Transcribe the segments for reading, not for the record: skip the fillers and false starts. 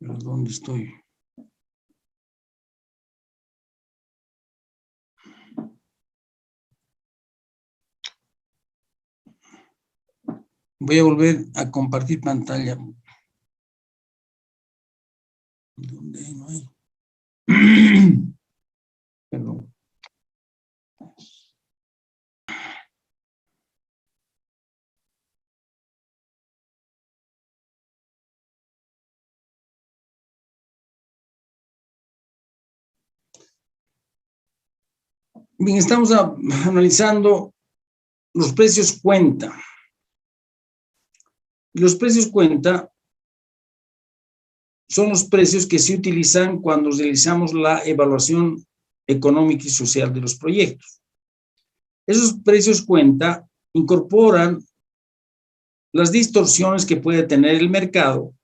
¿Pero dónde estoy? Voy a volver a compartir pantalla. ¿Dónde no hay? Perdón. Bien, estamos analizando los precios cuenta. Los precios cuenta son los precios que se utilizan cuando realizamos la evaluación económica y social de los proyectos. Esos precios cuenta incorporan las distorsiones que puede tener el mercado,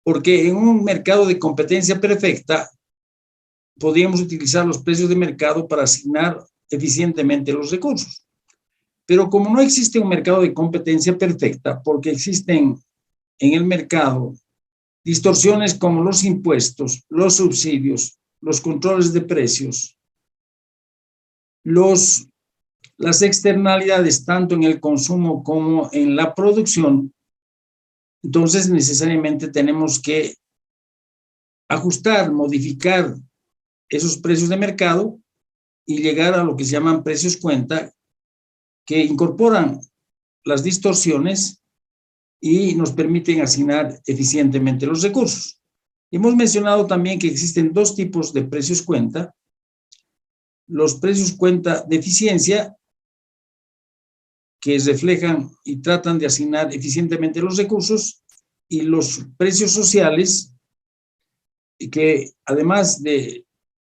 porque en un mercado de competencia perfecta podríamos utilizar los precios de mercado para asignar eficientemente los recursos. Pero como no existe un mercado de competencia perfecta, porque existen en el mercado distorsiones como los impuestos, los subsidios, los controles de precios, las externalidades tanto en el consumo como en la producción, entonces necesariamente tenemos que ajustar, modificar esos precios de mercado y llegar a lo que se llaman precios cuenta, que incorporan las distorsiones y nos permiten asignar eficientemente los recursos. Hemos mencionado también que existen dos tipos de precios cuenta: los precios cuenta de eficiencia, que reflejan y tratan de asignar eficientemente los recursos, y los precios sociales, que además de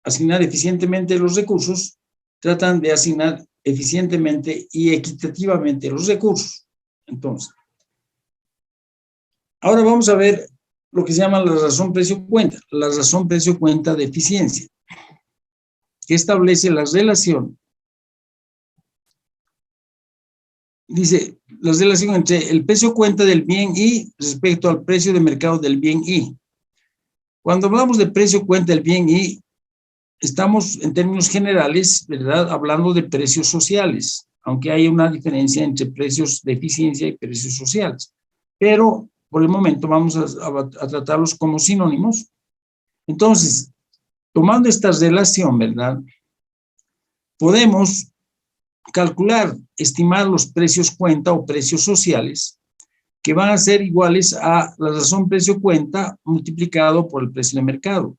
asignar eficientemente los recursos, tratan de asignar eficientemente y equitativamente los recursos. Entonces, ahora vamos a ver lo que se llama la razón precio-cuenta, la razón precio-cuenta de eficiencia, que establece la relación. Dice, la relación entre el precio cuenta del bien Y respecto al precio de mercado del bien Y. Cuando hablamos de precio cuenta del bien Y, estamos en términos generales, ¿verdad?, hablando de precios sociales, aunque hay una diferencia entre precios de eficiencia y precios sociales. Pero por el momento vamos a tratarlos como sinónimos. Entonces, tomando esta relación, ¿verdad?, podemos calcular, estimar los precios cuenta o precios sociales, que van a ser iguales a la razón precio cuenta multiplicado por el precio de mercado.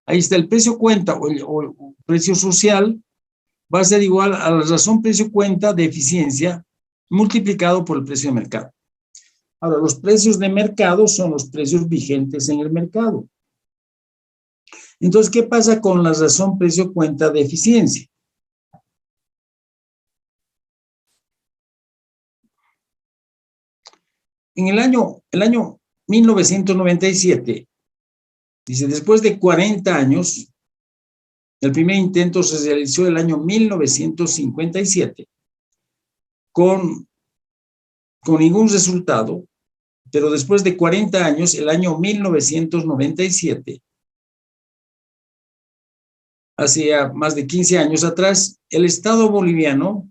Ahí está, el precio cuenta o precio social va a ser igual a la razón precio cuenta de eficiencia multiplicado por el precio de mercado. Ahora, los precios de mercado son los precios vigentes en el mercado. Entonces, ¿qué pasa con la razón precio cuenta de eficiencia? En el año 1997, dice, después de 40 años, el primer intento se realizó el año 1957, con ningún resultado, pero después de 40 años, el año 1997, hacía más de 15 años atrás, el Estado boliviano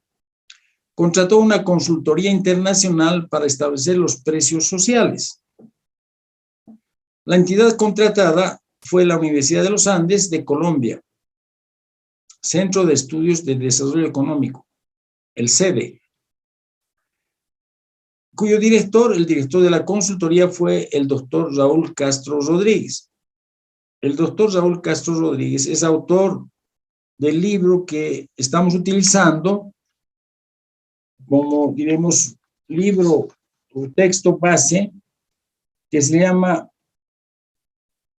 contrató una consultoría internacional para establecer los precios sociales. La entidad contratada fue la Universidad de los Andes de Colombia, Centro de Estudios de Desarrollo Económico, el CEDE, cuyo el director de la consultoría fue el doctor Raúl Castro Rodríguez. El doctor Raúl Castro Rodríguez es autor del libro que estamos utilizando como, diremos, libro o texto base, que se llama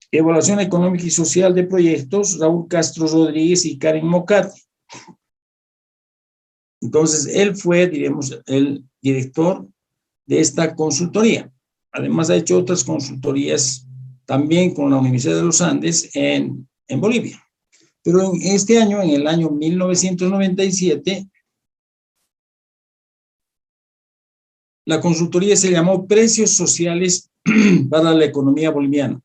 Evaluación Económica y Social de Proyectos, Raúl Castro Rodríguez y Karen Mocati. Entonces, él fue, diremos, el director de esta consultoría. Además, ha hecho otras consultorías también con la Universidad de los Andes en Bolivia. Pero en este año, en el año 1997, la consultoría se llamó Precios Sociales para la economía boliviana.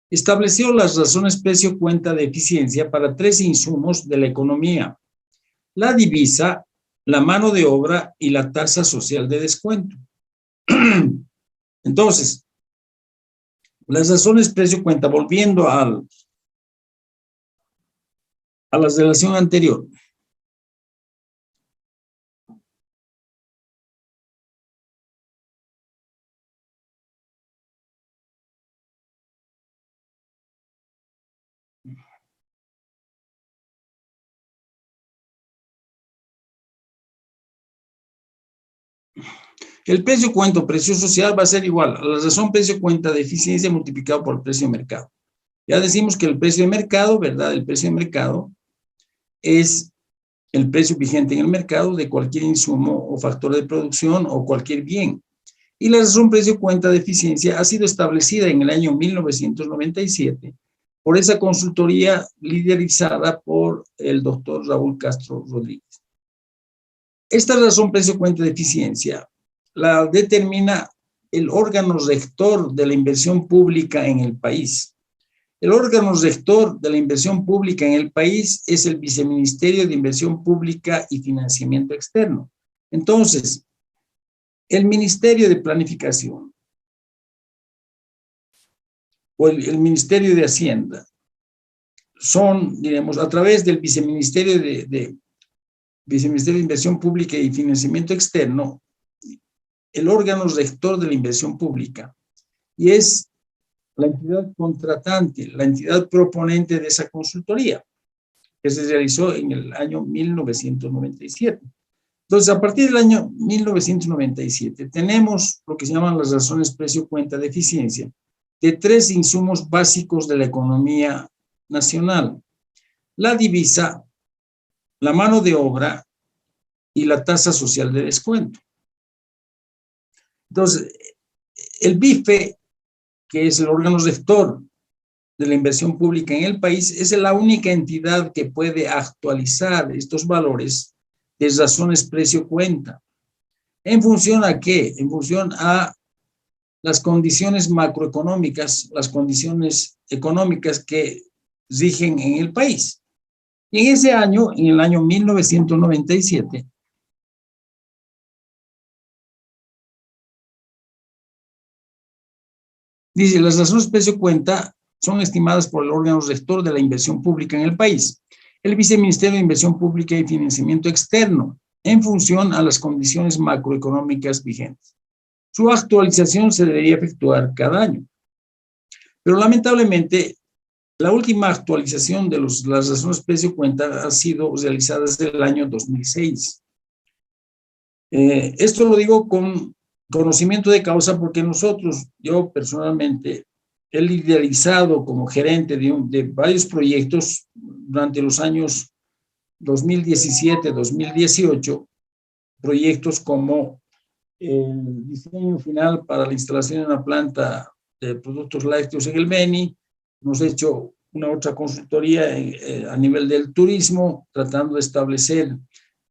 Estableció las razones precio-cuenta de eficiencia para 3 insumos de la economía: la divisa, la mano de obra y la tasa social de descuento. Entonces, las razones precio-cuenta, volviendo a la relación anterior. El precio cuenta o precio social va a ser igual a la razón precio cuenta de eficiencia multiplicado por el precio de mercado. Ya decimos que el precio de mercado, ¿verdad? El precio de mercado es el precio vigente en el mercado de cualquier insumo o factor de producción o cualquier bien. Y la razón precio cuenta de eficiencia ha sido establecida en el año 1997 por esa consultoría liderizada por el doctor Raúl Castro Rodríguez. Esta razón precio cuenta de eficiencia la determina el órgano rector de la inversión pública en el país. El órgano rector de la inversión pública en el país es el Viceministerio de Inversión Pública y Financiamiento Externo. Entonces, el Ministerio de Planificación o el Ministerio de Hacienda son, diremos, a través del Viceministerio de Inversión Pública y Financiamiento Externo, el órgano rector de la inversión pública, y es la entidad contratante, la entidad proponente de esa consultoría, que se realizó en el año 1997. Entonces, a partir del año 1997, tenemos lo que se llaman las razones precio-cuenta de eficiencia de 3 insumos básicos de la economía nacional: la divisa, la mano de obra y la tasa social de descuento. Entonces, el BIFE, que es el órgano rector de la inversión pública en el país, es la única entidad que puede actualizar estos valores de razones precio-cuenta. ¿En función a qué? En función a las condiciones macroeconómicas, las condiciones económicas que rigen en el país. Y en ese año, en el año 1997, dice, las razones precio-cuenta son estimadas por el órgano rector de la inversión pública en el país, el Viceministerio de Inversión Pública y Financiamiento Externo, en función a las condiciones macroeconómicas vigentes. Su actualización se debería efectuar cada año. Pero lamentablemente, la última actualización de las razones precio-cuenta ha sido realizada desde el año 2006. Esto lo digo con conocimiento de causa porque yo personalmente, he liderizado como gerente de varios proyectos durante los años 2017, 2018, proyectos como el diseño final para la instalación de una planta de productos lácteos en el Beni. Hemos hecho una otra consultoría a nivel del turismo, tratando de establecer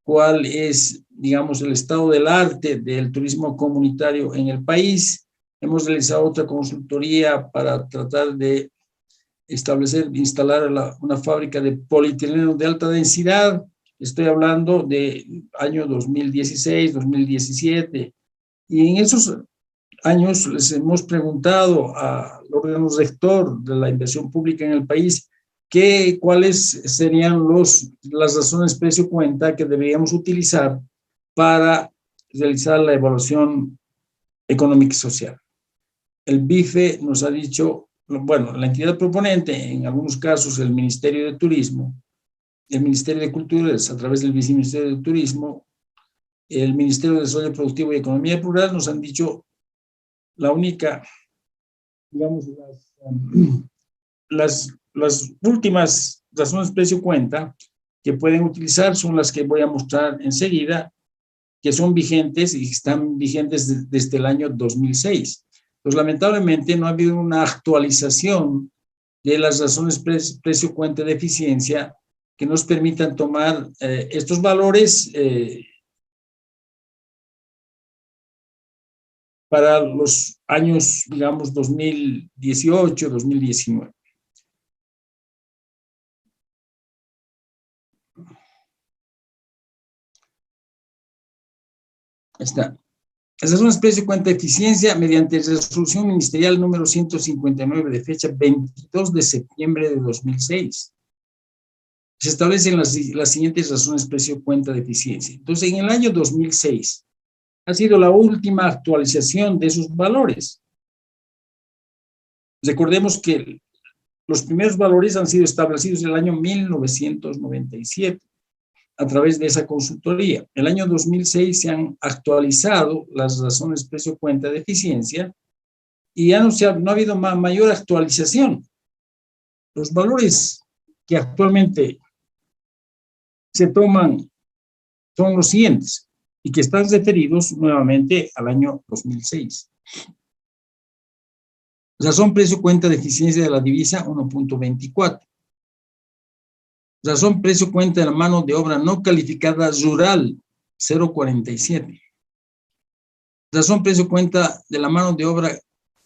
cuál es, digamos, el estado del arte del turismo comunitario en el país. Hemos realizado otra consultoría para tratar de instalar una fábrica de polietileno de alta densidad. Estoy hablando de año 2016, 2017. Y en esos años les hemos preguntado al órgano rector de la inversión pública en el país cuáles serían las razones precio-cuenta que deberíamos utilizar para realizar la evaluación económica y social. El BIFE nos ha dicho, bueno, la entidad proponente, en algunos casos el Ministerio de Turismo, el Ministerio de Cultura, a través del Viceministerio de Turismo, el Ministerio de Desarrollo Productivo y Economía Rural, nos han dicho la única, digamos, las últimas razones precio-cuenta que pueden utilizar son las que voy a mostrar enseguida, que son vigentes y están vigentes desde el año 2006. Pues lamentablemente no ha habido una actualización de las razones precio-cuenta de eficiencia que nos permitan tomar estos valores para los años, digamos, 2018, 2019. Está. Las razones precio y cuenta de eficiencia mediante resolución ministerial número 159 de fecha 22 de septiembre de 2006. Se establecen las siguientes razones precio y cuenta de eficiencia. Entonces, en el año 2006 ha sido la última actualización de esos valores. Recordemos que los primeros valores han sido establecidos en el año 1997 a través de esa consultoría. En el año 2006 se han actualizado las razones precio-cuenta de eficiencia y ya no ha habido mayor actualización. Los valores que actualmente se toman son los siguientes y que están referidos nuevamente al año 2006. Razón precio-cuenta de eficiencia de la divisa 1.24. Razón precio-cuenta de la mano de obra no calificada rural 0.47. Razón precio-cuenta de la mano de obra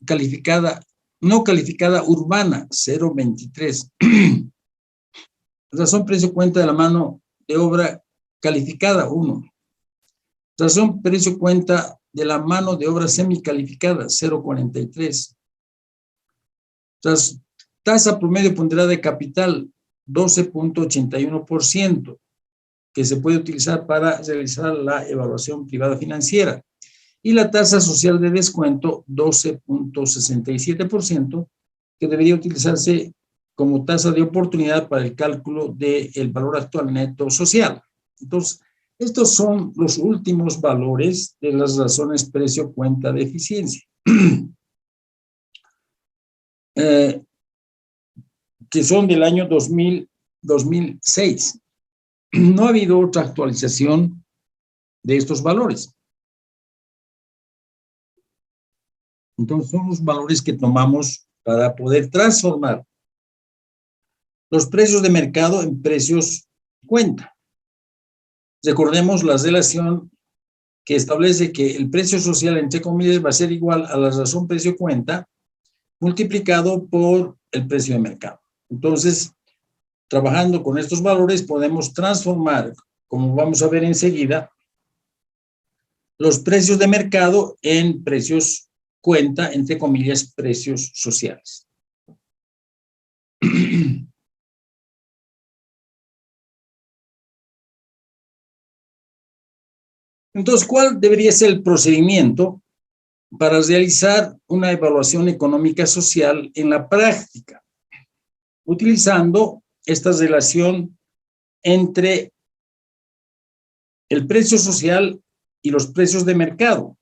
calificada, no calificada urbana 0.23. Razón precio-cuenta de la mano de obra calificada 1. Razón precio-cuenta de la mano de obra semicalificada 0.43. Tasa promedio ponderada de capital 12.81%, que se puede utilizar para realizar la evaluación privada financiera. Y la tasa social de descuento 12.67%, que debería utilizarse como tasa de oportunidad para el cálculo del valor actual neto social. Entonces, estos son los últimos valores de las razones precio-cuenta de eficiencia. Que son del año 2006. No ha habido otra actualización de estos valores. Entonces, son los valores que tomamos para poder transformar los precios de mercado en precios cuenta. Recordemos la relación que establece que el precio social, entre comillas, va a ser igual a la razón precio cuenta multiplicado por el precio de mercado. Entonces, trabajando con estos valores podemos transformar, como vamos a ver enseguida, los precios de mercado en precios cuenta, entre comillas, precios sociales. Entonces, ¿cuál debería ser el procedimiento para realizar una evaluación económica social en la práctica? Utilizando esta relación entre el precio social y los precios de mercado.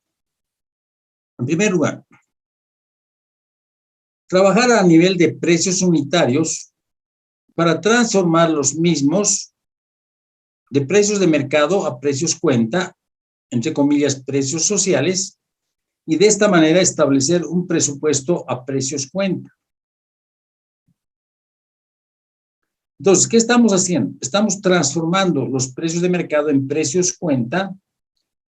En primer lugar, trabajar a nivel de precios unitarios para transformar los mismos de precios de mercado a precios cuenta, entre comillas, precios sociales, y de esta manera establecer un presupuesto a precios cuenta. Entonces, ¿qué estamos haciendo? Estamos transformando los precios de mercado en precios cuenta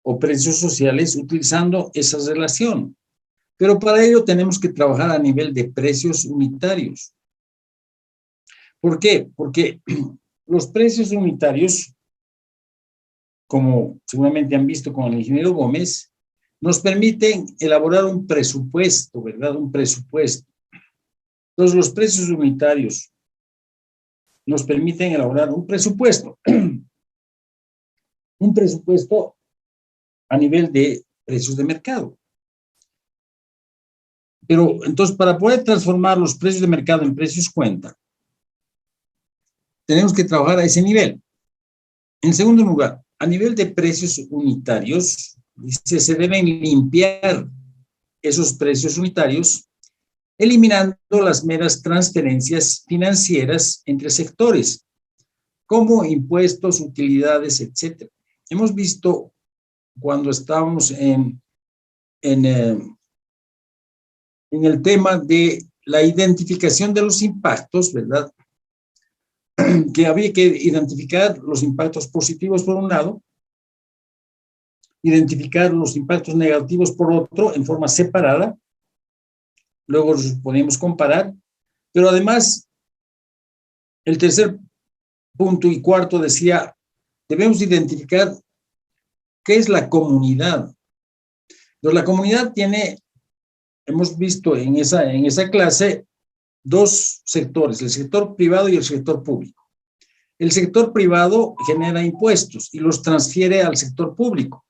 o precios sociales utilizando esa relación. Pero para ello tenemos que trabajar a nivel de precios unitarios. ¿Por qué? Porque los precios unitarios, como seguramente han visto con el ingeniero Gómez, nos permiten elaborar un presupuesto, ¿verdad? Un presupuesto. Entonces, los precios unitarios nos permiten elaborar un presupuesto. Un presupuesto a nivel de precios de mercado. Pero, entonces, para poder transformar los precios de mercado en precios cuenta, tenemos que trabajar a ese nivel. En segundo lugar, a nivel de precios unitarios, se deben limpiar esos precios unitarios, eliminando las meras transferencias financieras entre sectores, como impuestos, utilidades, etc. Hemos visto cuando estábamos en el tema de la identificación de los impactos, ¿verdad? Que había que identificar los impactos positivos por un lado identificar los impactos negativos por otro en forma separada, luego los podemos comparar, pero además, el tercer punto y cuarto decía, debemos identificar qué es la comunidad. Entonces, la comunidad tiene, hemos visto en esa clase, dos sectores, el sector privado y el sector público. El sector privado genera impuestos y los transfiere al sector público.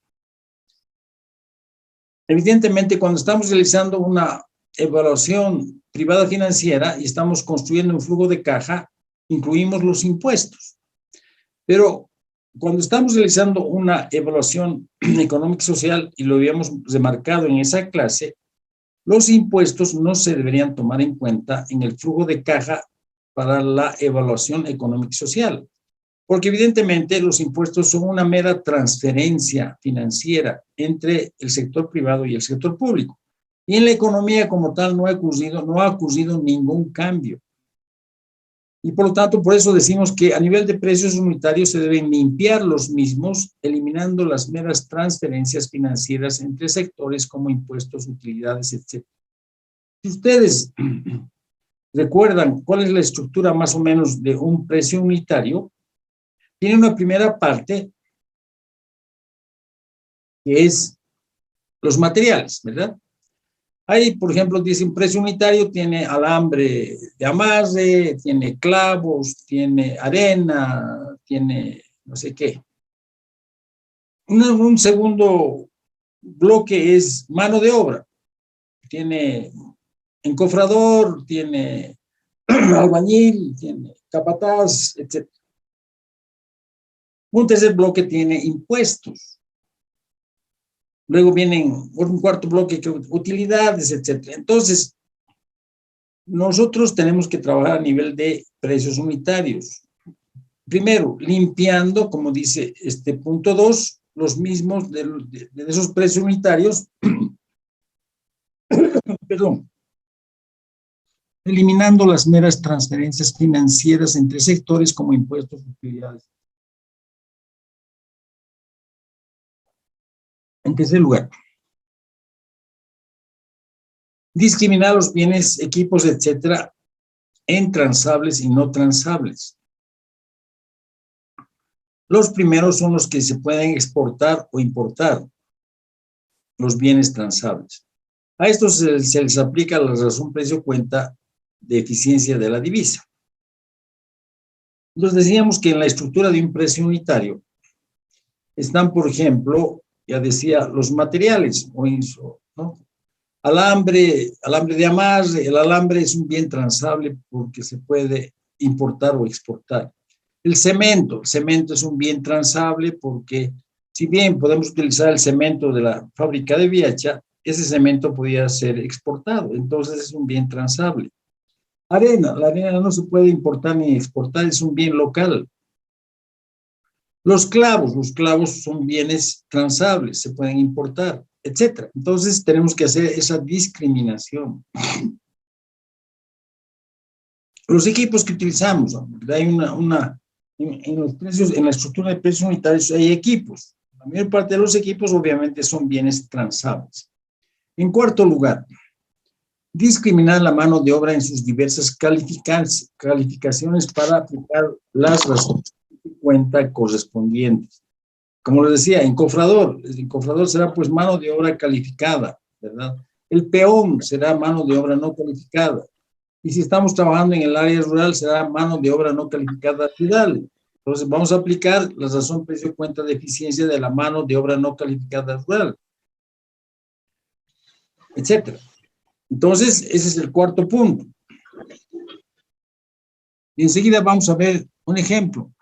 Evidentemente, cuando estamos realizando una evaluación privada financiera y estamos construyendo un flujo de caja, incluimos los impuestos. Pero cuando estamos realizando una evaluación económica y social, y lo habíamos remarcado en esa clase, los impuestos no se deberían tomar en cuenta en el flujo de caja para la evaluación económica y social, porque evidentemente los impuestos son una mera transferencia financiera entre el sector privado y el sector público. Y en la economía como tal no ha ocurrido ningún cambio. Y por lo tanto, por eso decimos que a nivel de precios unitarios se deben limpiar los mismos, eliminando las meras transferencias financieras entre sectores como impuestos, utilidades, etc. Si ustedes recuerdan cuál es la estructura más o menos de un precio unitario, tiene una primera parte que es los materiales, ¿verdad? Ahí, por ejemplo, dice un precio unitario, tiene alambre de amarre, tiene clavos, tiene arena, tiene no sé qué. Un segundo bloque es mano de obra. Tiene encofrador, tiene albañil, tiene capataz, etc. Un tercer bloque tiene impuestos. Luego vienen un cuarto bloque que utilidades, etc. Entonces, nosotros tenemos que trabajar a nivel de precios unitarios. Primero, limpiando, como dice este punto 2, los mismos de esos precios unitarios, perdón, eliminando las meras transferencias financieras entre sectores como impuestos y utilidades. En tercer lugar, discriminar los bienes, equipos, etcétera, en transables y no transables. Los primeros son los que se pueden exportar o importar, los bienes transables. A estos se les aplica la razón precio-cuenta de eficiencia de la divisa. Entonces decíamos que en la estructura de un precio unitario están, por ejemplo, ya decía, los materiales, ¿no? Alambre de amarre, el alambre es un bien transable porque se puede importar o exportar. El cemento es un bien transable porque si bien podemos utilizar el cemento de la fábrica de Viacha, ese cemento podía ser exportado, entonces es un bien transable. La arena no se puede importar ni exportar, es un bien local. Los clavos son bienes transables, se pueden importar, etc. Entonces tenemos que hacer esa discriminación. Los equipos que utilizamos, hay en los precios, en la estructura de precios unitarios hay equipos. La mayor parte de los equipos obviamente son bienes transables. En cuarto lugar, discriminar la mano de obra en sus diversas calificaciones para aplicar las razones de cuenta correspondientes. Como les decía, el encofrador será pues mano de obra calificada, ¿verdad? El peón será mano de obra no calificada. Y si estamos trabajando en el área rural, será mano de obra no calificada rural. Entonces, vamos a aplicar la razón precio-cuenta de eficiencia de la mano de obra no calificada rural, etcétera. Entonces, ese es el cuarto punto. Y enseguida vamos a ver un ejemplo.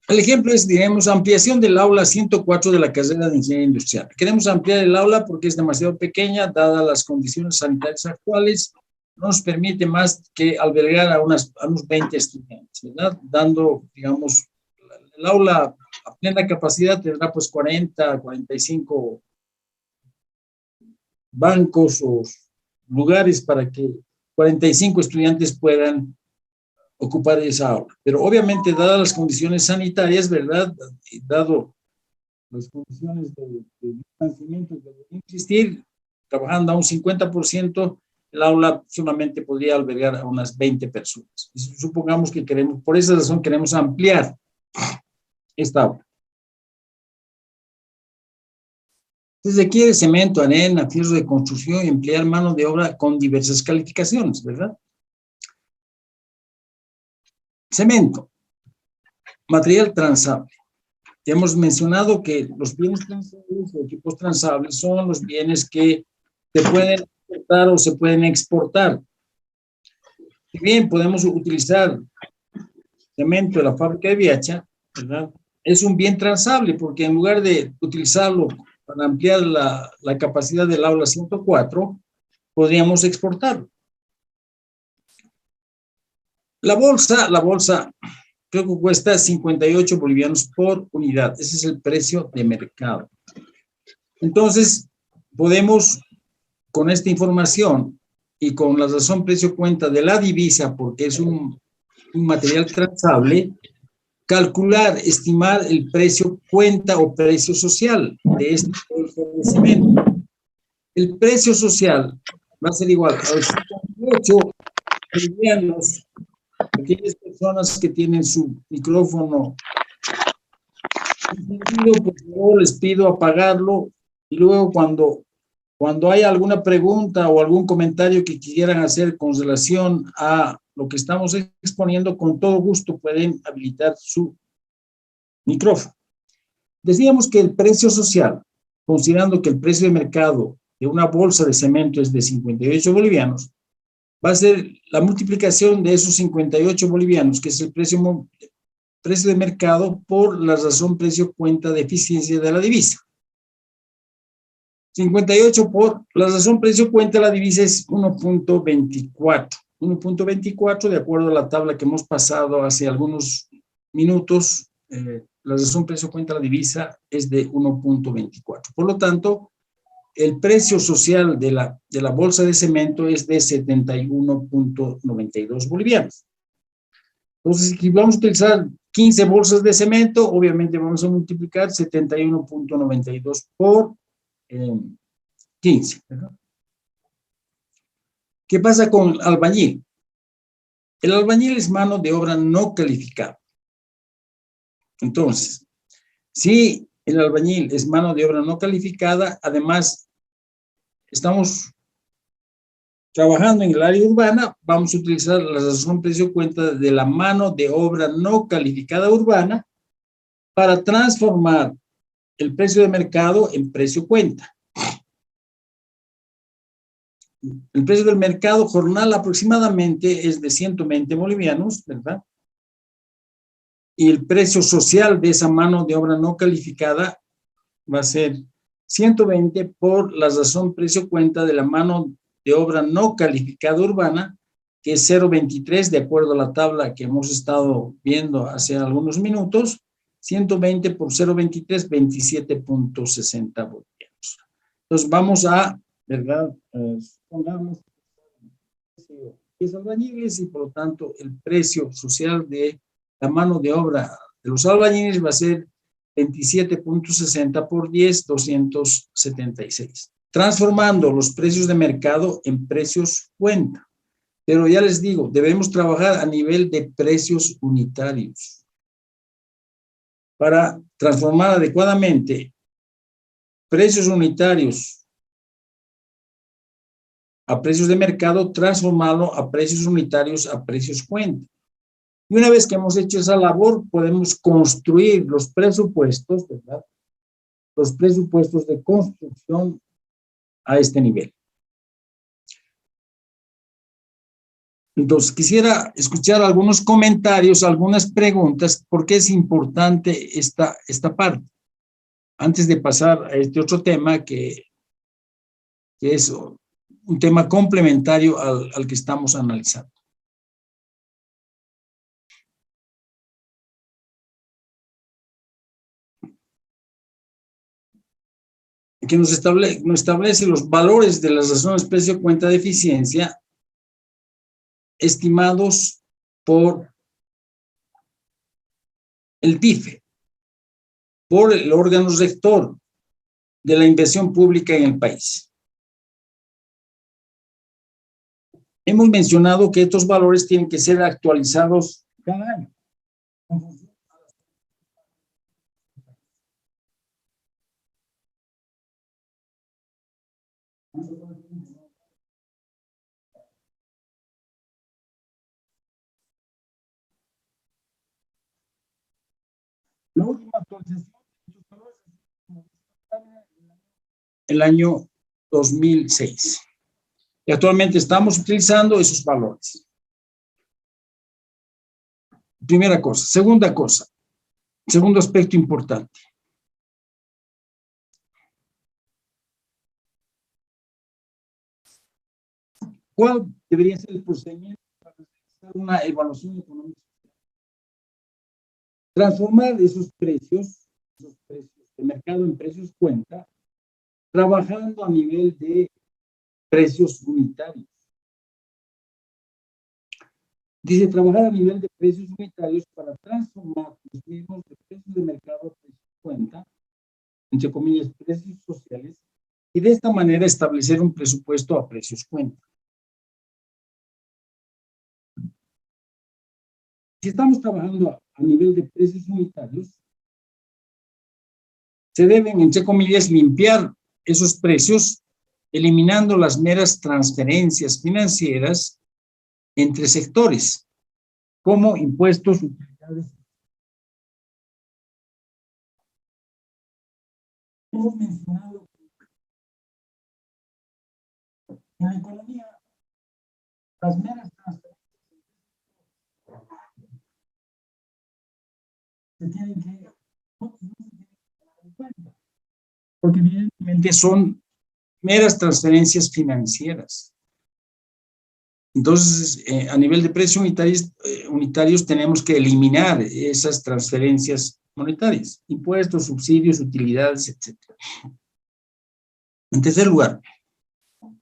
El ejemplo es, digamos, ampliación del aula 104 de la carrera de Ingeniería Industrial. Queremos ampliar el aula porque es demasiado pequeña, dadas las condiciones sanitarias actuales, no nos permite más que albergar a unos 20 estudiantes, ¿verdad? Dando, digamos, el aula a plena capacidad tendrá pues 40, 45 bancos o lugares para que 45 estudiantes puedan ocupar esa aula. Pero obviamente, dadas las condiciones sanitarias, ¿verdad? Dado las condiciones de distanciamiento que deben existir, trabajando a un 50%, el aula solamente podría albergar a unas 20 personas. Y supongamos que queremos, por esa razón queremos ampliar esta aula. Se requiere cemento, arena, fierro de construcción y emplear mano de obra con diversas calificaciones, ¿verdad? Cemento, material transable. Ya hemos mencionado que los bienes transables o equipos transables son los bienes que se pueden importar o se pueden exportar. Si bien podemos utilizar cemento de la fábrica de Viacha, ¿verdad? Es un bien transable porque en lugar de utilizarlo para ampliar la capacidad del aula 104, podríamos exportarlo. La bolsa creo que cuesta 58 bolivianos por unidad. Ese es el precio de mercado. Entonces, podemos, con esta información y con la razón precio-cuenta de la divisa, porque es un material transable, calcular, estimar el precio cuenta o precio social de este cemento. El precio social va a ser igual a los 58 bolivianos. Aquellas personas que tienen su micrófono encendido, por favor, les pido apagarlo y luego cuando haya alguna pregunta o algún comentario que quieran hacer con relación a lo que estamos exponiendo, con todo gusto pueden habilitar su micrófono. Decíamos que el precio social, considerando que el precio de mercado de una bolsa de cemento es de 58 bolivianos, va a ser la multiplicación de esos 58 bolivianos, que es el precio de mercado, por la razón precio-cuenta de eficiencia de la divisa. 58 por la razón precio-cuenta de la divisa es 1.24. 1.24, de acuerdo a la tabla que hemos pasado hace algunos minutos, la razón precio-cuenta de la divisa es de 1.24. Por lo tanto, el precio social de la bolsa de cemento es de 71.92 bolivianos. Entonces, si vamos a utilizar 15 bolsas de cemento, obviamente vamos a multiplicar 71.92 por 15. ¿Verdad? ¿Qué pasa con el albañil? El albañil es mano de obra no calificada. Entonces, si el albañil es mano de obra no calificada, además estamos trabajando en el área urbana, vamos a utilizar la razón precio-cuenta de la mano de obra no calificada urbana para transformar el precio de mercado en precio-cuenta. El precio del mercado jornal aproximadamente es de 120 bolivianos, ¿verdad? Y el precio social de esa mano de obra no calificada va a ser 120 por la razón precio-cuenta de la mano de obra no calificada urbana, que es 0.23, de acuerdo a la tabla que hemos estado viendo hace algunos minutos. 120 por 0.23, 27.60 bolivianos. Entonces vamos a, ¿verdad? Pongamos es albañiles y por lo tanto el precio social de la mano de obra de los albañiles va a ser 27.60 por 10, 276. Transformando los precios de mercado en precios cuenta. Pero ya les digo, debemos trabajar a nivel de precios unitarios. Para transformar adecuadamente precios unitarios a precios de mercado, transformarlo a precios unitarios a precios cuenta. Y una vez que hemos hecho esa labor, podemos construir los presupuestos, ¿verdad? Los presupuestos de construcción a este nivel. Entonces, quisiera escuchar algunos comentarios, algunas preguntas, porque es importante esta parte. Antes de pasar a este otro tema, que es un tema complementario al que estamos analizando. Que nos establece los valores de las razones precio-cuenta de eficiencia estimados por el TIFE, por el órgano rector de la inversión pública en el país. Hemos mencionado que estos valores tienen que ser actualizados cada año. La última actualización el año 2006. Y actualmente estamos utilizando esos valores. Primera cosa. Segunda cosa. Segundo aspecto importante. ¿Cuál debería ser el procedimiento para realizar una evaluación económica? Transformar esos precios de mercado en precios cuenta, trabajando a nivel de precios unitarios. Dice, trabajar a nivel de precios unitarios para transformar los mismos de precios de mercado a precios cuenta, entre comillas, precios sociales, y de esta manera establecer un presupuesto a precios cuenta. Si estamos trabajando a nivel de precios unitarios, se deben, entre comillas, limpiar esos precios, eliminando las meras transferencias financieras entre sectores, como impuestos, utilidades. Hemos mencionado en la economía las meras transferencias se tienen que porque evidentemente son meras transferencias financieras. Entonces, a nivel de precios unitarios tenemos que eliminar esas transferencias monetarias, impuestos, subsidios, utilidades, etc. En tercer lugar,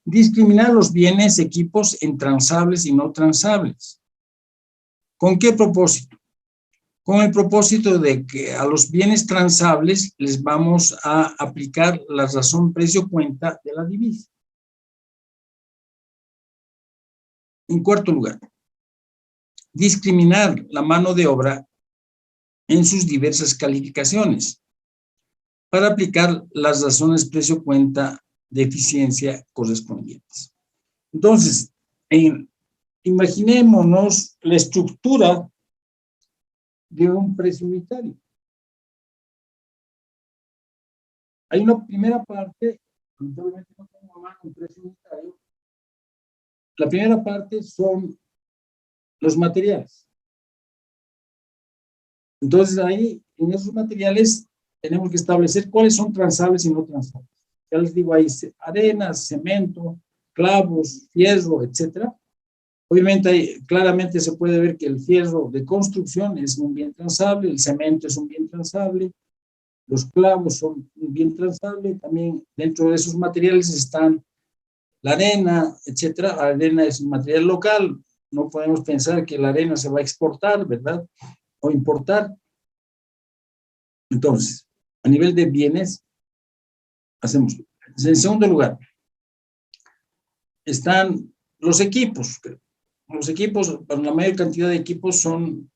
discriminar los bienes, equipos en transables y no transables. ¿Con qué propósito? Con el propósito de que a los bienes transables les vamos a aplicar la razón precio-cuenta de la divisa. En cuarto lugar, discriminar la mano de obra en sus diversas calificaciones para aplicar las razones precio-cuenta de eficiencia correspondientes. Entonces, imaginémonos la estructura de un precio unitario. Hay una primera parte, lamentablemente no tengo a mano un precio unitario. La primera parte son los materiales. Entonces ahí, en esos materiales, tenemos que establecer cuáles son transables y no transables. Ya les digo ahí, arena, cemento, clavos, fierro, etcétera. Obviamente ahí claramente se puede ver que el fierro de construcción es un bien transable, el cemento es un bien transable, los clavos son un bien transable, también dentro de esos materiales están la arena, etcétera. La arena es un material local, no podemos pensar que la arena se va a exportar, ¿verdad? O importar. Entonces, a nivel de bienes, hacemos. En segundo lugar, están los equipos. Los equipos, para la mayor cantidad de equipos son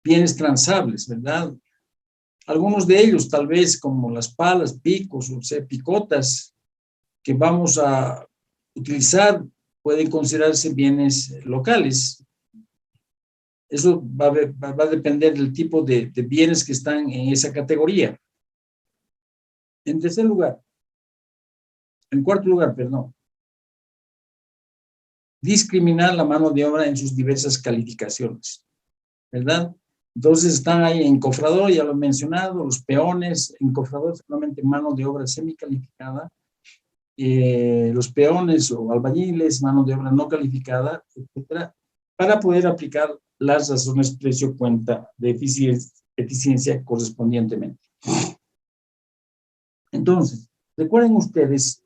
bienes transables, ¿verdad? Algunos de ellos, tal vez, como las palas, picos, o sea, picotas, que vamos a utilizar, pueden considerarse bienes locales. Eso va a depender del tipo de bienes que están en esa categoría. En tercer lugar, en cuarto lugar, perdón, discriminar la mano de obra en sus diversas calificaciones, ¿verdad? Entonces están ahí encofrador, ya lo he mencionado, los peones, encofrador solamente mano de obra semicalificada, los peones o albañiles, mano de obra no calificada, etcétera, para poder aplicar las razones precio-cuenta de eficiencia correspondientemente. Entonces, recuerden ustedes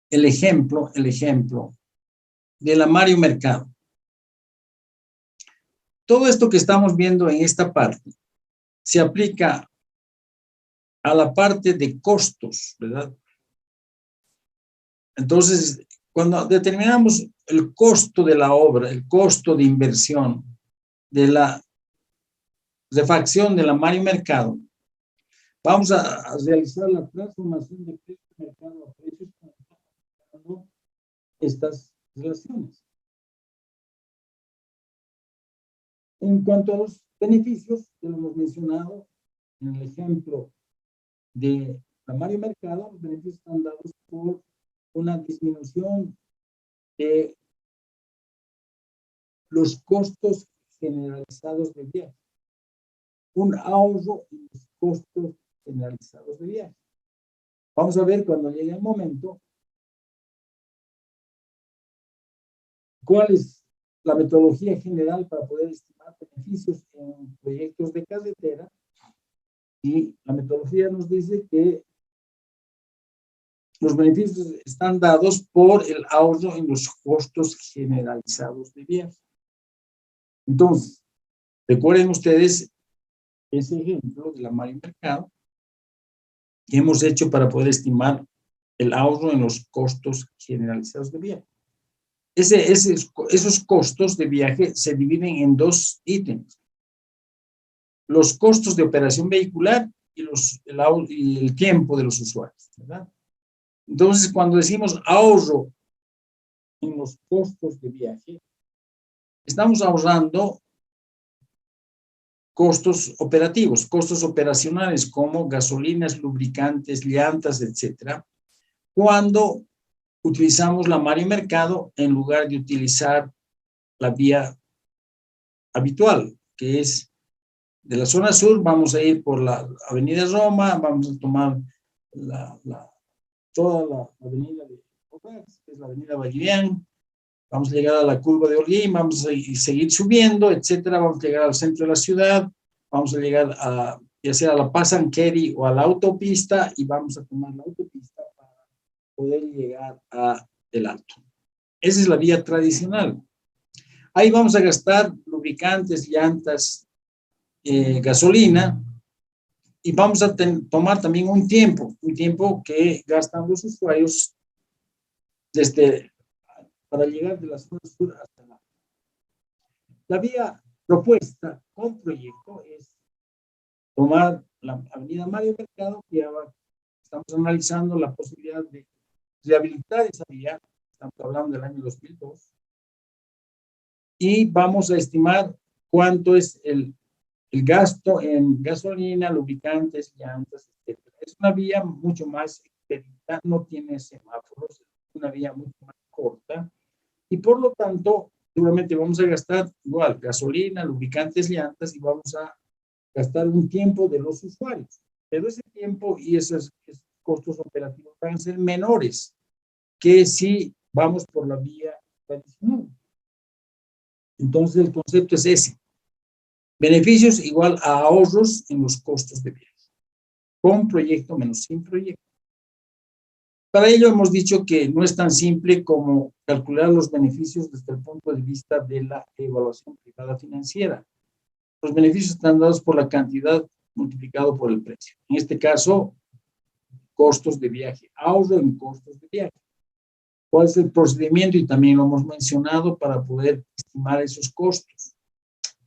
el ejemplo de la Mario Mercado. todo esto que estamos viendo en esta parte se aplica a la parte de costos, ¿verdad? Entonces, cuando determinamos el costo de la obra, el costo de inversión, de la refacción de la Mario Mercado, vamos a realizar la transformación de precio de mercado a precios con estas relaciones. En cuanto a los beneficios, que lo hemos mencionado en el ejemplo de la Mario Mercado, los beneficios están dados por una disminución de los costos generalizados de viaje, un ahorro en los costos generalizados de viaje. Vamos a ver cuando llegue el momento cuál es la metodología general para poder estimar beneficios en proyectos de carretera. Y la metodología nos dice que los beneficios están dados por el ahorro en los costos generalizados de viaje. Entonces, recuerden ustedes ese ejemplo de la Mario Mercado que hemos hecho para poder estimar el ahorro en los costos generalizados de viaje. Esos costos de viaje se dividen en dos ítems. Los costos de operación vehicular y el tiempo de los usuarios, ¿verdad? Entonces, cuando decimos ahorro en los costos de viaje, estamos ahorrando costos operativos, costos operacionales como gasolinas, lubricantes, llantas, etcétera, cuando utilizamos la Mario Mercado en lugar de utilizar la vía habitual, que es de la zona sur, vamos a ir por la avenida Roma, vamos a tomar toda la avenida de Ocax, que es la avenida Vallivian, vamos a llegar a la curva de Holguín, vamos a seguir subiendo, etcétera, vamos a llegar al centro de la ciudad, vamos a llegar ya sea a la Pasanqueri o a la autopista, y vamos a tomar la autopista para poder llegar a El Alto. Esa es la vía tradicional. Ahí vamos a gastar lubricantes, llantas, gasolina, y vamos a tomar también un tiempo que gastan los usuarios para llegar de la zona sur hasta la vía propuesta con proyecto es tomar la avenida Mario Mercado, que ahora estamos analizando la posibilidad de rehabilitar esa vía, estamos hablando del año 2002, y vamos a estimar cuánto es el gasto en gasolina, lubricantes, llantas, etc. Es una vía mucho más expedita, no tiene semáforos, es una vía mucho más corta, y por lo tanto, seguramente vamos a gastar igual gasolina, lubricantes, llantas, y vamos a gastar un tiempo de los usuarios. Pero ese tiempo y esos costos operativos van a ser menores que si vamos por la vía tradicional. Entonces, el concepto es ese. Beneficios igual a ahorros en los costos de viaje. Con proyecto menos sin proyecto. Para ello hemos dicho que no es tan simple como calcular los beneficios desde el punto de vista de la evaluación privada financiera. Los beneficios están dados por la cantidad multiplicado por el precio. En este caso, costos de viaje, ahorro en costos de viaje. ¿Cuál es el procedimiento? Y también lo hemos mencionado para poder estimar esos costos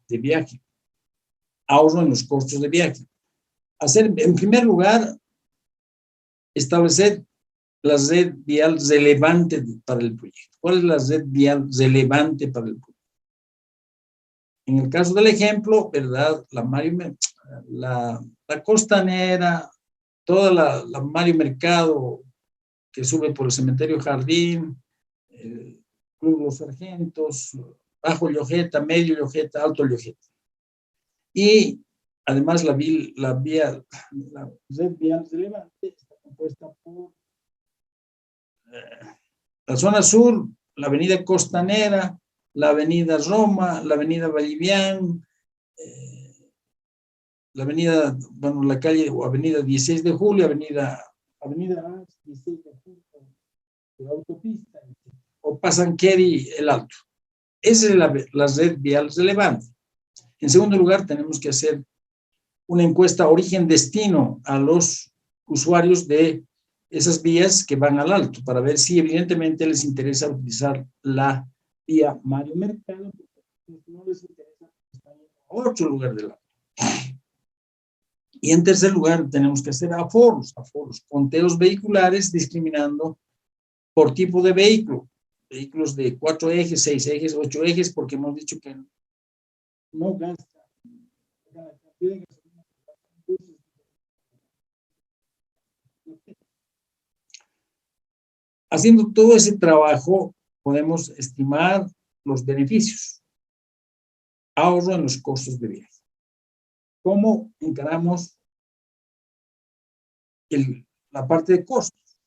de viaje. Ahorro en los costos de viaje. En primer lugar, establecer la red vial relevante para el proyecto. ¿Cuál es la red vial relevante para el proyecto? En el caso del ejemplo, ¿verdad? La costanera, toda la Mario Mercado que sube por el cementerio Jardín, Club Los Sargentos, Bajo Llojeta, Medio Llojeta, Alto Llojeta. Y además la red vial relevante está compuesta por la zona sur, la avenida Costanera, la avenida Roma, la avenida Vallivian, la calle o avenida 16 de julio, avenida 16 de julio, la autopista, o Pasanqueri, El Alto. Esa es la red vial relevante. En segundo lugar, tenemos que hacer una encuesta origen-destino a los usuarios de esas vías que van al alto, para ver si evidentemente les interesa utilizar la vía Mario Mercado, no les interesa estar en otro lugar del alto. Y en tercer lugar, tenemos que hacer aforos, conteos vehiculares, discriminando por tipo de vehículo, vehículos de 4 ejes, 6 ejes, 8 ejes, porque hemos dicho que no gasta la cantidad de gasolina. Haciendo todo ese trabajo, podemos estimar los beneficios. Ahorro en los costos de viaje. ¿Cómo encaramos la parte de costos?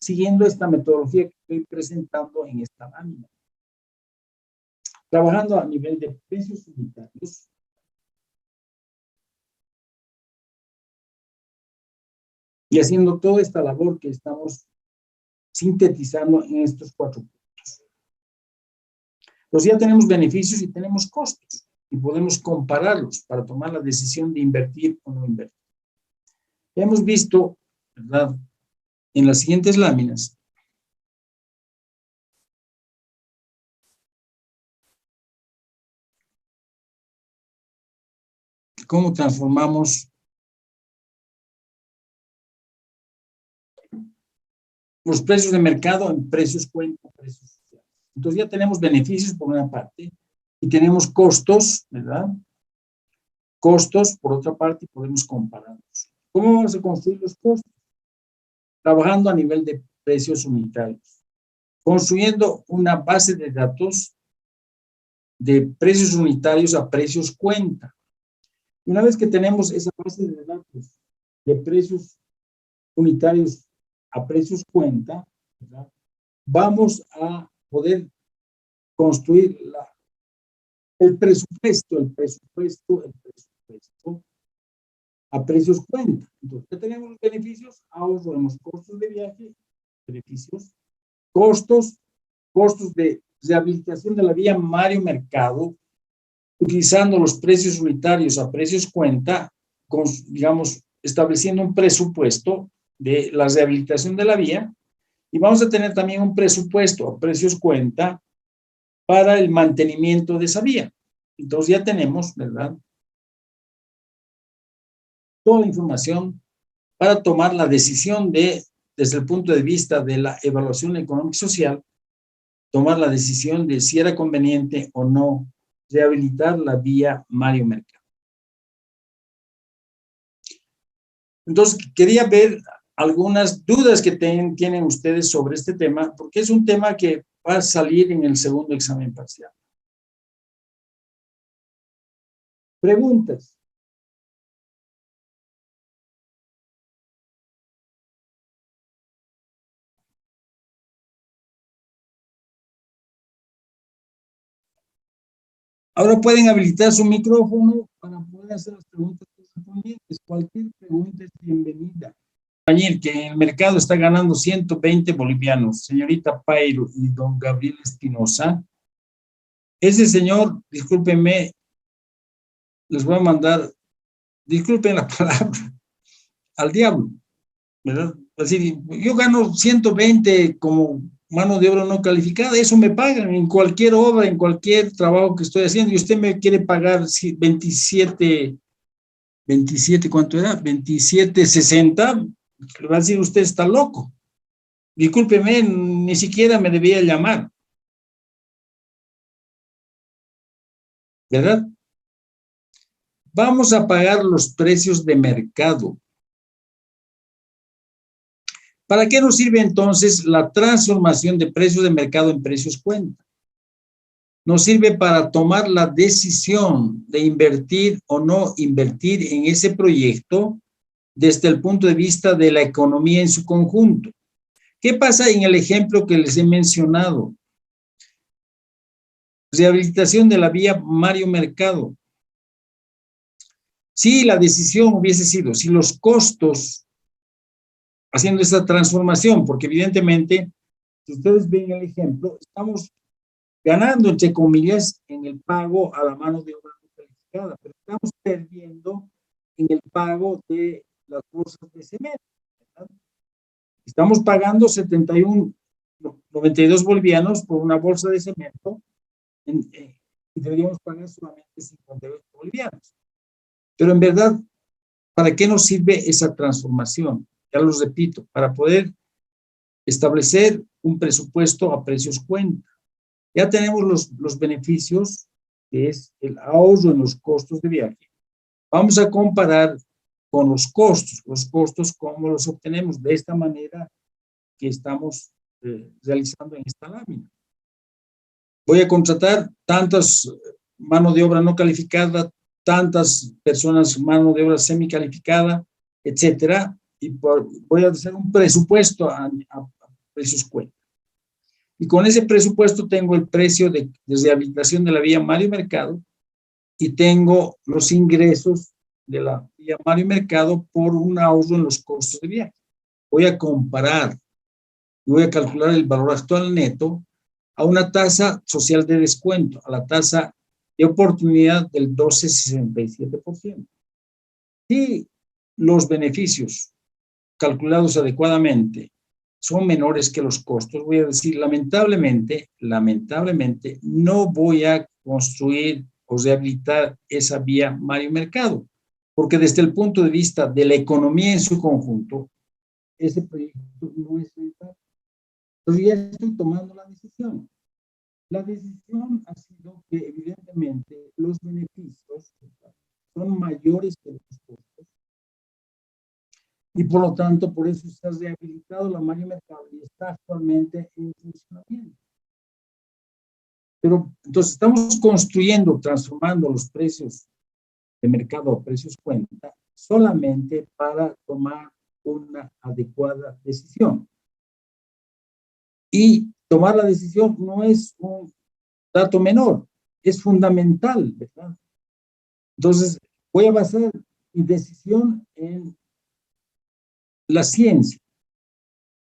Siguiendo esta metodología que estoy presentando en esta lámina. Trabajando a nivel de precios unitarios. Y haciendo toda esta labor que estamos sintetizando en estos 4 puntos. Entonces ya tenemos beneficios y tenemos costos. Y podemos compararlos para tomar la decisión de invertir o no invertir. Hemos visto, ¿verdad?, en las siguientes láminas, cómo transformamos los precios de mercado en precios cuenta, precios sociales. Entonces ya tenemos beneficios por una parte y tenemos costos, ¿verdad? Costos por otra parte y podemos compararlos. ¿Cómo vamos a construir los costos? Trabajando a nivel de precios unitarios, construyendo una base de datos de precios unitarios a precios cuenta. Una vez que tenemos esa base de datos de precios unitarios a precios cuenta, ¿verdad?, vamos a poder construir el presupuesto a precios cuenta. Entonces, ya tenemos los beneficios, ahorro en los costos de viaje, beneficios, costos de rehabilitación de la vía Mario Mercado, utilizando los precios unitarios a precios cuenta, digamos, estableciendo un presupuesto de la rehabilitación de la vía, y vamos a tener también un presupuesto a precios cuenta para el mantenimiento de esa vía. Entonces ya tenemos, ¿verdad?, toda la información para tomar la decisión desde el punto de vista de la evaluación económica y social, tomar la decisión de si era conveniente o no rehabilitar la vía Mario Mercado. Entonces, quería ver algunas dudas que tienen ustedes sobre este tema, porque es un tema que va a salir en el segundo examen parcial. Preguntas. Ahora pueden habilitar su micrófono para poder hacer las preguntas correspondientes. Cualquier pregunta es bienvenida. Que en el mercado está ganando 120 bolivianos, señorita Pairo y don Gabriel Espinosa. Ese señor, discúlpenme, les voy a mandar, disculpen la palabra, al diablo, ¿verdad? Así, yo gano 120 como mano de obra no calificada, eso me pagan en cualquier obra, en cualquier trabajo que estoy haciendo, y usted me quiere pagar 27, ¿cuánto era? 27.60, le va a decir, usted está loco. Discúlpeme, ni siquiera me debía llamar. ¿Verdad? Vamos a pagar los precios de mercado. ¿Para qué nos sirve entonces la transformación de precios de mercado en precios cuenta? Nos sirve para tomar la decisión de invertir o no invertir en ese proyecto desde el punto de vista de la economía en su conjunto. ¿Qué pasa en el ejemplo que les he mencionado? Rehabilitación de la vía Mario Mercado. Si la decisión hubiese sido, si los costos haciendo esta transformación, porque evidentemente, si ustedes ven el ejemplo, estamos ganando, entre comillas, en el pago a la mano de obra calificada, pero estamos perdiendo en el pago de las bolsas de cemento, ¿verdad? Estamos pagando 92 bolivianos por una bolsa de cemento y deberíamos pagar solamente 58 bolivianos. Pero en verdad, ¿para qué nos sirve esa transformación? Ya lo repito, para poder establecer un presupuesto a precios cuenta. Ya tenemos los beneficios, que es el ahorro en los costos de viaje. Vamos a comparar con los costos cómo los obtenemos de esta manera que estamos realizando en esta lámina. Voy a contratar tantas mano de obra no calificada, tantas personas mano de obra semicalificada, etcétera, y voy a hacer un presupuesto a precios cuenta. Y con ese presupuesto tengo el precio de rehabilitación de la vía Mario Mercado y tengo los ingresos de la vía Mario Mercado por un ahorro en los costos de viaje. Voy a comparar, voy a calcular el valor actual neto a una tasa social de descuento, a la tasa de oportunidad del 12,67%. Si los beneficios calculados adecuadamente son menores que los costos, voy a decir, lamentablemente, no voy a construir o rehabilitar esa vía Mario Mercado, porque desde el punto de vista de la economía en su conjunto, ese proyecto no es rentable. Entonces ya estoy tomando la decisión. La decisión ha sido que evidentemente los beneficios son mayores que los costos y por lo tanto por eso se ha rehabilitado la Mario Mercado y está actualmente en funcionamiento. Pero entonces estamos construyendo, transformando los precios de mercado a precios cuenta solamente para tomar una adecuada decisión. Y tomar la decisión no es un dato menor, es fundamental, ¿verdad? Entonces, voy a basar mi decisión en la ciencia,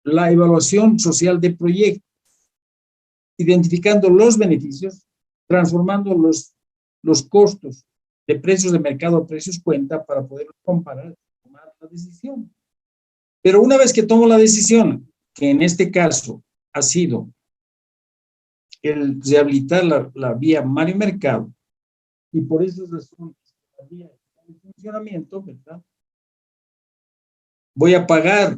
la evaluación social de proyectos, identificando los beneficios, transformando los costos de precios de mercado a precios cuenta para poder comparar y tomar la decisión. Pero una vez que tomo la decisión, que en este caso ha sido el rehabilitar la vía Mario Mercado, y por esas razones la vía está en funcionamiento, ¿verdad? Voy a pagar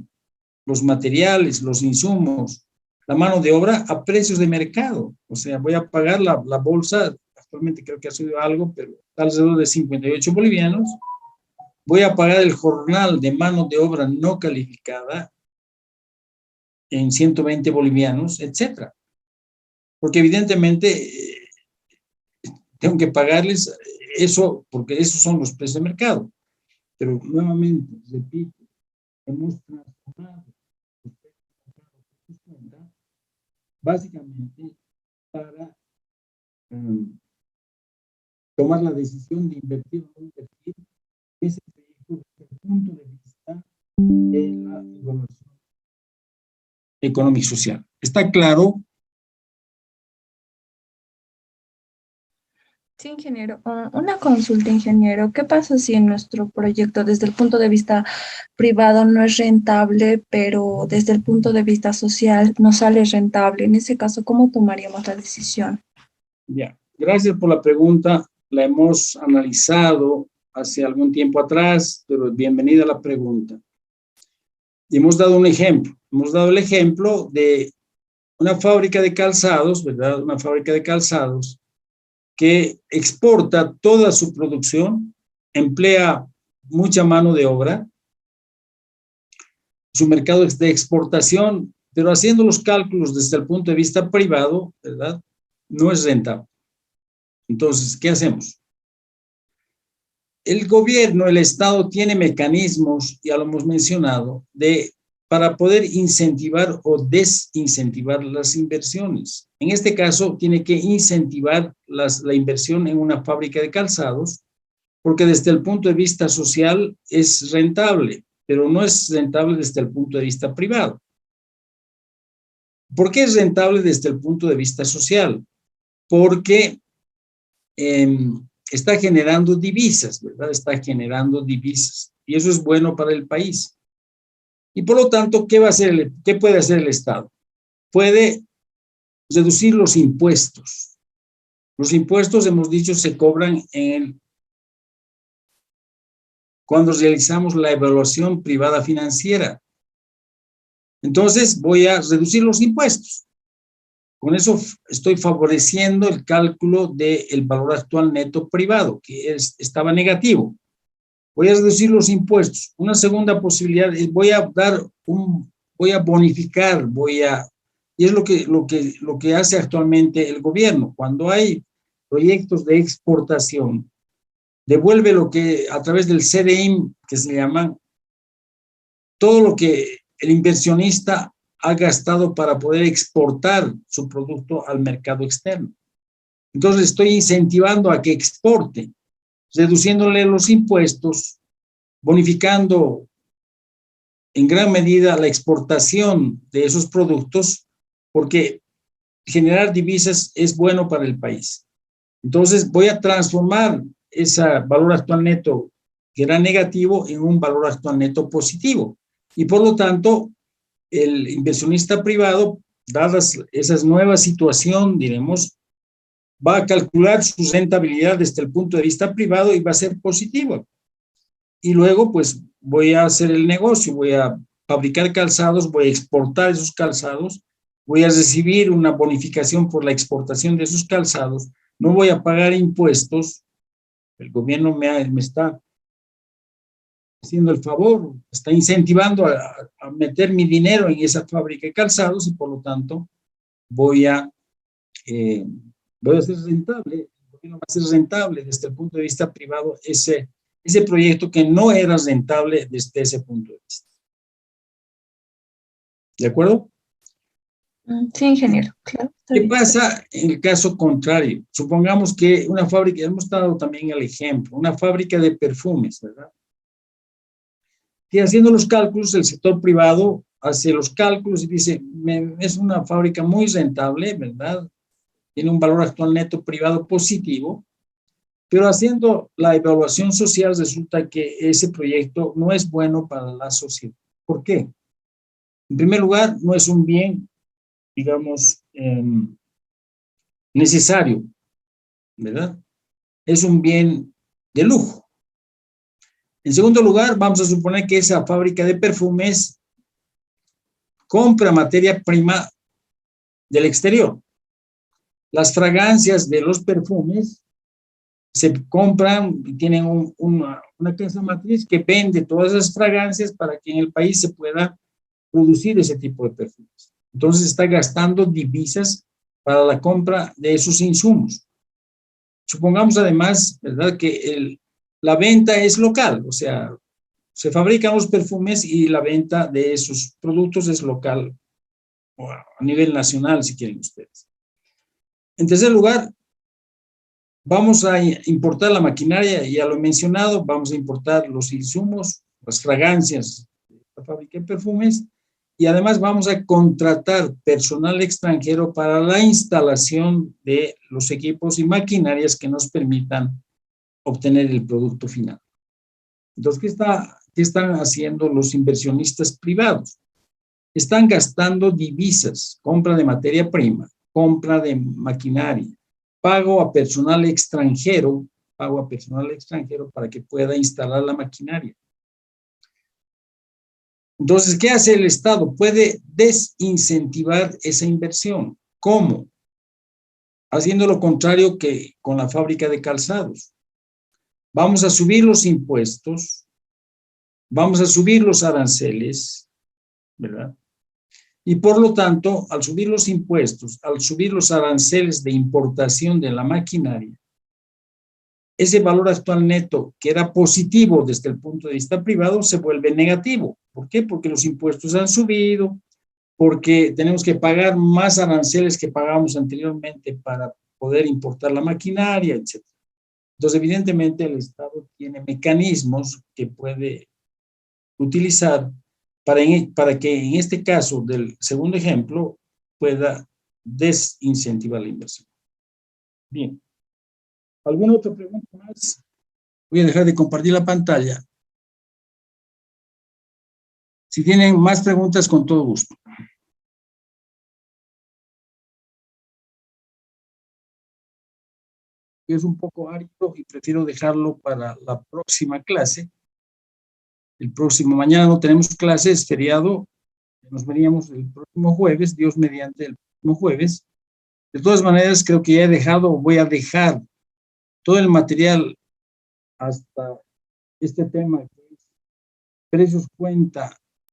los materiales, los insumos, la mano de obra a precios de mercado. O sea, voy a pagar la bolsa, actualmente creo que ha subido algo, pero está alrededor de 58 bolivianos. Voy a pagar el jornal de mano de obra no calificada en 120 bolivianos, etcétera. Porque evidentemente tengo que pagarles eso, porque esos son los precios de mercado. Pero nuevamente, repito, hemos transformado los precios de mercado básicamente para tomar la decisión de invertir o no invertir ese proyecto desde el punto de vista de la evaluación económica y social. ¿Está claro? Sí, ingeniero. Una consulta, ingeniero. ¿Qué pasa si en nuestro proyecto, desde el punto de vista privado, no es rentable, pero desde el punto de vista social no sale rentable? En ese caso, ¿cómo tomaríamos la decisión? Ya, gracias por la pregunta. La hemos analizado hace algún tiempo atrás, pero bienvenida a la pregunta. Y hemos dado un ejemplo. Hemos dado el ejemplo de una fábrica de calzados, ¿verdad? Una fábrica de calzados que exporta toda su producción, emplea mucha mano de obra, su mercado es de exportación, pero haciendo los cálculos desde el punto de vista privado, ¿verdad? No es rentable. Entonces, ¿qué hacemos? El gobierno, el Estado tiene mecanismos, ya lo hemos mencionado, para poder incentivar o desincentivar las inversiones. En este caso, tiene que incentivar la inversión en una fábrica de calzados, porque desde el punto de vista social es rentable, pero no es rentable desde el punto de vista privado. ¿Por qué es rentable desde el punto de vista social? Porque está generando divisas, ¿verdad? Está generando divisas. Y eso es bueno para el país. Y por lo tanto, ¿qué puede hacer el Estado? Puede reducir los impuestos. Los impuestos, hemos dicho, se cobran cuando realizamos la evaluación privada financiera. Entonces, voy a reducir los impuestos. Con eso estoy favoreciendo el cálculo del valor actual neto privado, que estaba negativo. Voy a reducir los impuestos. Una segunda posibilidad es voy a bonificar, y es lo que hace actualmente el gobierno. Cuando hay proyectos de exportación, devuelve lo que a través del CDIM, que se llama, todo lo que el inversionista ha gastado para poder exportar su producto al mercado externo. Entonces estoy incentivando a que exporte, reduciéndole los impuestos, bonificando en gran medida la exportación de esos productos, porque generar divisas es bueno para el país. Entonces voy a transformar ese valor actual neto que era negativo en un valor actual neto positivo. Y por lo tanto, el inversionista privado, dadas esas nuevas situación, diremos, va a calcular su rentabilidad desde el punto de vista privado y va a ser positivo. Y luego, pues, voy a hacer el negocio, voy a fabricar calzados, voy a exportar esos calzados, voy a recibir una bonificación por la exportación de esos calzados, no voy a pagar impuestos, el gobierno me está haciendo el favor, está incentivando a meter mi dinero en esa fábrica de calzados y por lo tanto voy a ser rentable, el gobierno va a ser rentable desde el punto de vista privado ese proyecto que no era rentable desde ese punto de vista. ¿De acuerdo? Sí, ingeniero, claro. ¿Qué pasa en el caso contrario? Supongamos que una fábrica, hemos dado también el ejemplo, una fábrica de perfumes, ¿verdad? Que haciendo los cálculos, el sector privado hace los cálculos y dice, es una fábrica muy rentable, ¿verdad? Tiene un valor actual neto privado positivo, pero haciendo la evaluación social resulta que ese proyecto no es bueno para la sociedad. ¿Por qué? En primer lugar, no es un bien, digamos, necesario, ¿verdad? Es un bien de lujo. En segundo lugar, vamos a suponer que esa fábrica de perfumes compra materia prima del exterior. Las fragancias de los perfumes se compran y tienen una casa matriz que vende todas esas fragancias para que en el país se pueda producir ese tipo de perfumes. Entonces está gastando divisas para la compra de esos insumos. Supongamos además, ¿verdad?, que la venta es local, o sea, se fabrican los perfumes y la venta de esos productos es local, o a nivel nacional, si quieren ustedes. En tercer lugar, vamos a importar la maquinaria, ya lo he mencionado, vamos a importar los insumos, las fragancias, la fábrica de perfumes, y además vamos a contratar personal extranjero para la instalación de los equipos y maquinarias que nos permitan obtener el producto final. Entonces, ¿qué están haciendo los inversionistas privados? Están gastando divisas, compra de materia prima, compra de maquinaria, pago a personal extranjero para que pueda instalar la maquinaria. Entonces, ¿qué hace el Estado? Puede desincentivar esa inversión. ¿Cómo? Haciendo lo contrario que con la fábrica de calzados. Vamos a subir los impuestos, vamos a subir los aranceles, ¿verdad? Y por lo tanto, al subir los impuestos, al subir los aranceles de importación de la maquinaria, ese valor actual neto, que era positivo desde el punto de vista privado, se vuelve negativo. ¿Por qué? Porque los impuestos han subido, porque tenemos que pagar más aranceles que pagábamos anteriormente para poder importar la maquinaria, etc. Entonces, evidentemente, el Estado tiene mecanismos que puede utilizar para que en este caso del segundo ejemplo pueda desincentivar la inversión. Bien. ¿Alguna otra pregunta más? Voy a dejar de compartir la pantalla. Si tienen más preguntas, con todo gusto. Es un poco árido y prefiero dejarlo para la próxima clase. El próximo, mañana no tenemos clases, feriado. Nos veríamos el próximo jueves, Dios mediante el próximo jueves. De todas maneras, creo que ya voy a dejar todo el material hasta este tema, que es precios cuenta